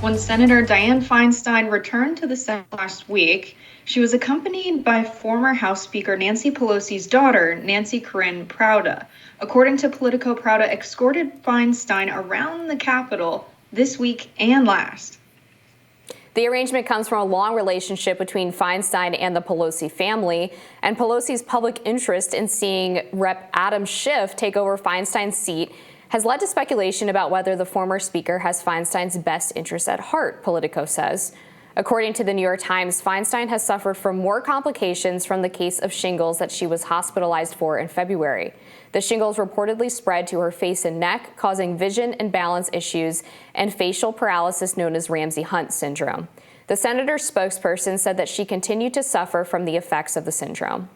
When Senator Dianne Feinstein returned to the Senate last week, she was accompanied by former House Speaker Nancy Pelosi's daughter, Nancy Corinne Prouda. According to Politico, Prouda escorted Feinstein around the Capitol this week and last. The arrangement comes from a long relationship between Feinstein and the Pelosi family, and Pelosi's public interest in seeing Rep. Adam Schiff take over Feinstein's seat has led to speculation about whether the former speaker has Feinstein's best interests at heart, Politico says. According to the New York Times, Feinstein has suffered from more complications from the case of shingles that she was hospitalized for in February. The shingles reportedly spread to her face and neck, causing vision and balance issues and facial paralysis known as Ramsay-Hunt syndrome. The senator's spokesperson said that she continued to suffer from the effects of the syndrome.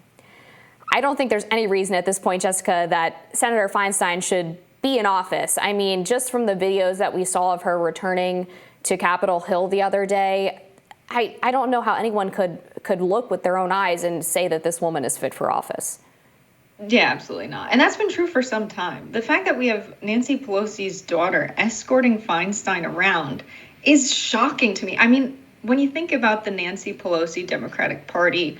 I don't think there's any reason at this point, Jessica, that Senator Feinstein should be in office. I mean, just from the videos that we saw of her returning to Capitol Hill the other day, I don't know how anyone could look with their own eyes and say that this woman is fit for office. Yeah, absolutely not. And that's been true for some time. The fact that we have Nancy Pelosi's daughter escorting Feinstein around is shocking to me. I mean, when you think about the Nancy Pelosi Democratic Party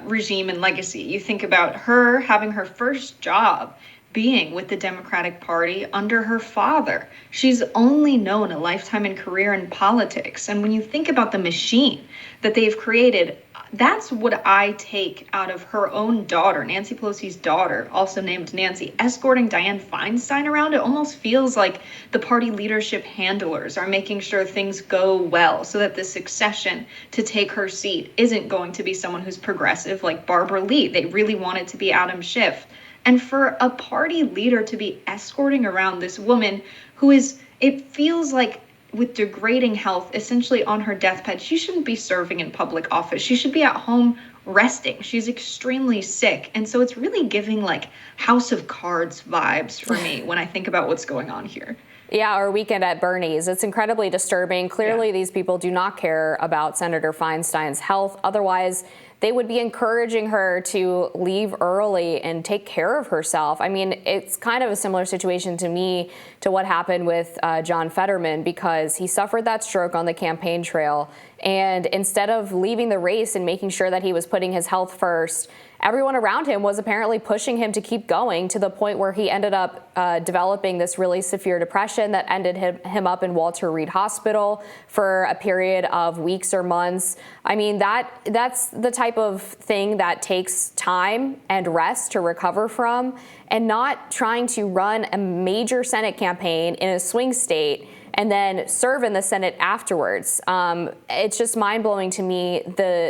regime and legacy, you think about her having her first job being with the Democratic Party under her father. She's only known a lifetime and career in politics. And when you think about the machine that they've created, that's what I take out of her own daughter, Nancy Pelosi's daughter, also named Nancy, escorting Dianne Feinstein around. It almost feels like the party leadership handlers are making sure things go well so that the succession to take her seat isn't going to be someone who's progressive like Barbara Lee. They really want it to be Adam Schiff. And for a party leader to be escorting around this woman who is, it feels like, with degrading health, essentially on her deathbed, she shouldn't be serving in public office. She should be at home resting. She's extremely sick. And so it's really giving like House of Cards vibes for me when I think about what's going on here. Yeah, or Weekend at Bernie's. It's incredibly disturbing. Clearly, these people do not care about Senator Feinstein's health. Otherwise, they would be encouraging her to leave early and take care of herself. I mean, it's kind of a similar situation to me to what happened with John Fetterman, because he suffered that stroke on the campaign trail. And instead of leaving the race and making sure that he was putting his health first, everyone around him was apparently pushing him to keep going, to the point where he ended up developing this really severe depression that ended him up in Walter Reed Hospital for a period of weeks or months. I mean, that's the type of thing that takes time and rest to recover from, and not trying to run a major Senate campaign in a swing state and then serve in the Senate afterwards. It's just mind-blowing to me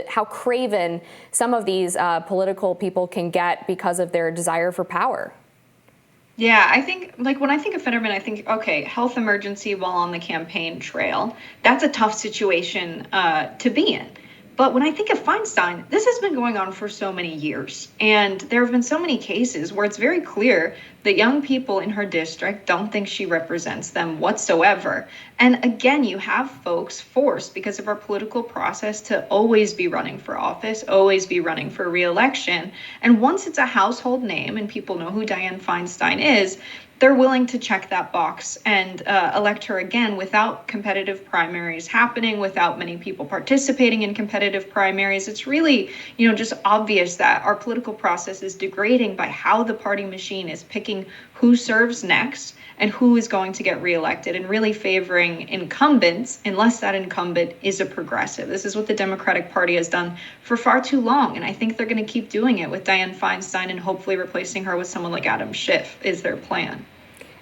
how craven some of these political people can get because of their desire for power. Yeah, I think, like, when I think of Fetterman, I think, okay, health emergency while on the campaign trail. That's a tough situation to be in. But when I think of Feinstein, this has been going on for so many years. And there have been so many cases where it's very clear that young people in her district don't think she represents them whatsoever. And again, you have folks forced, because of our political process, to always be running for office, always be running for re-election. And once it's a household name and people know who Dianne Feinstein is, they're willing to check that box and elect her again without competitive primaries happening, without many people participating in competitive primaries. It's really, just obvious that our political process is degrading by how the party machine is picking who serves next and who is going to get reelected, and really favoring incumbents unless that incumbent is a progressive. This is what the Democratic Party has done for far too long. And I think they're going to keep doing it with Dianne Feinstein, and hopefully replacing her with someone like Adam Schiff is their plan.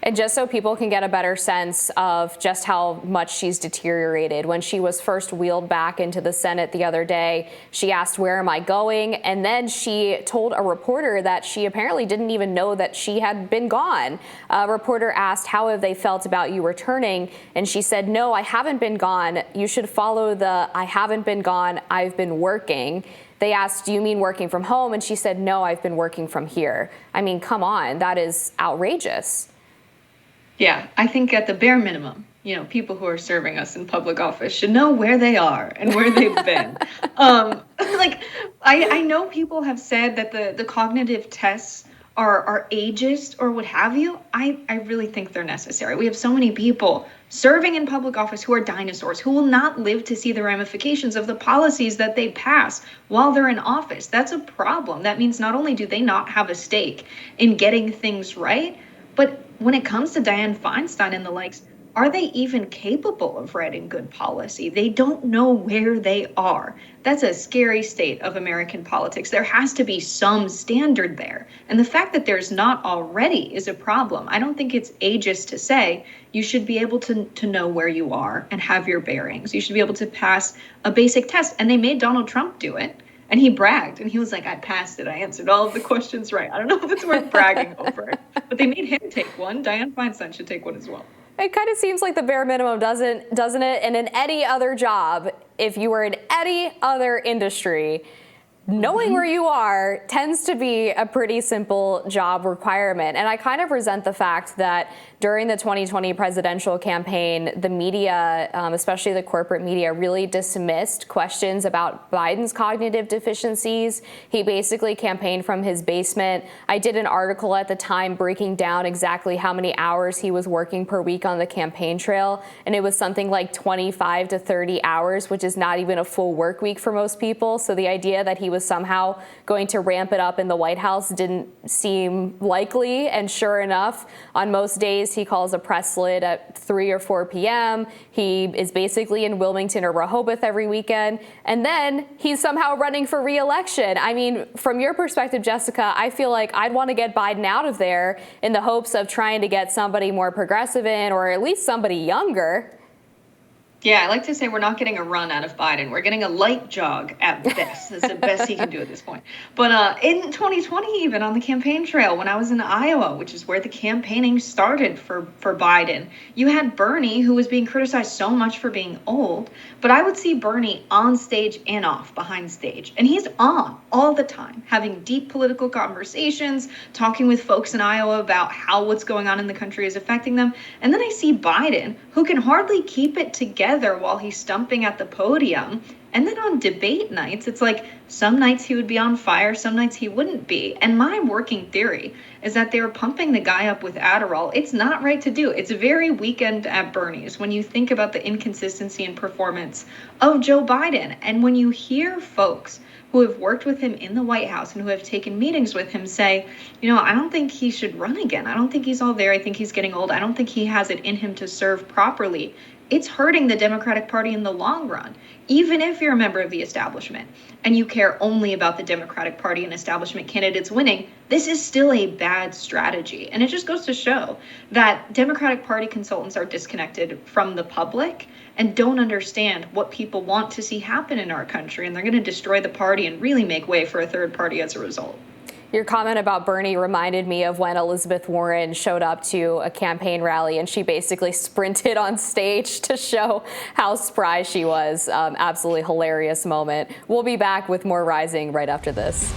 And just so people can get a better sense of just how much she's deteriorated, when she was first wheeled back into the Senate the other day, she asked, "Where am I going?" And then she told a reporter that she apparently didn't even know that she had been gone. A reporter asked, "How have they felt about you returning?" And she said, "No, I haven't been gone. You should follow the 'I haven't been gone, I've been working.'" They asked, "Do you mean working from home?" And she said, "No, I've been working from here." I mean, come on, that is outrageous. Yeah, I think at the bare minimum, people who are serving us in public office should know where they are and where they've been. I know people have said that the cognitive tests are ageist or what have you, I really think they're necessary. We have so many people serving in public office who are dinosaurs, who will not live to see the ramifications of the policies that they pass while they're in office. That's a problem. That means not only do they not have a stake in getting things right, but when it comes to Dianne Feinstein and the likes, are they even capable of writing good policy? They don't know where they are. That's a scary state of American politics. There has to be some standard there. And the fact that there's not already is a problem. I don't think it's ageist to say you should be able to know where you are and have your bearings. You should be able to pass a basic test. And they made Donald Trump do it. And he bragged, and he was like, I passed it. I answered all of the questions right. I don't know if it's worth bragging over, but they made him take one. Dianne Feinstein should take one as well. It kind of seems like the bare minimum, doesn't it? And in any other job, if you were in any other industry, knowing where you are tends to be a pretty simple job requirement. And I kind of resent the fact that during the 2020 presidential campaign, the media, especially the corporate media, really dismissed questions about Biden's cognitive deficiencies. He basically campaigned from his basement. I did an article at the time breaking down exactly how many hours he was working per week on the campaign trail. And it was something like 25 to 30 hours, which is not even a full work week for most people. So the idea that he was somehow going to ramp it up in the White House didn't seem likely. And sure enough, on most days, he calls a press lid at 3 or 4 p.m. He is basically in Wilmington or Rehoboth every weekend. And then he's somehow running for re-election. I mean, from your perspective, Jessica, I feel like I'd want to get Biden out of there in the hopes of trying to get somebody more progressive in, or at least somebody younger. Yeah, I like to say we're not getting a run out of Biden. We're getting a light jog at best. That's the best he can do at this point. But in 2020, even on the campaign trail, when I was in Iowa, which is where the campaigning started for Biden, you had Bernie, who was being criticized so much for being old. But I would see Bernie on stage and off behind stage. And he's on all the time, having deep political conversations, talking with folks in Iowa about how what's going on in the country is affecting them. And then I see Biden, who can hardly keep it together while he's stumping at the podium. And then on debate nights, it's like some nights he would be on fire, some nights he wouldn't be. And my working theory is that they were pumping the guy up with Adderall. It's not right to do. It's very Weekend at Bernie's when you think about the inconsistency in performance of Joe Biden. And when you hear folks who have worked with him in the White House and who have taken meetings with him say, I don't think he should run again. I don't think he's all there. I think he's getting old. I don't think he has it in him to serve properly. It's hurting the Democratic Party in the long run. Even if you're a member of the establishment and you care only about the Democratic Party and establishment candidates winning, this is still a bad strategy. And it just goes to show that Democratic Party consultants are disconnected from the public and don't understand what people want to see happen in our country. And they're going to destroy the party and really make way for a third party as a result. Your comment about Bernie reminded me of when Elizabeth Warren showed up to a campaign rally and she basically sprinted on stage to show how spry she was. Absolutely hilarious moment. We'll be back with more Rising right after this.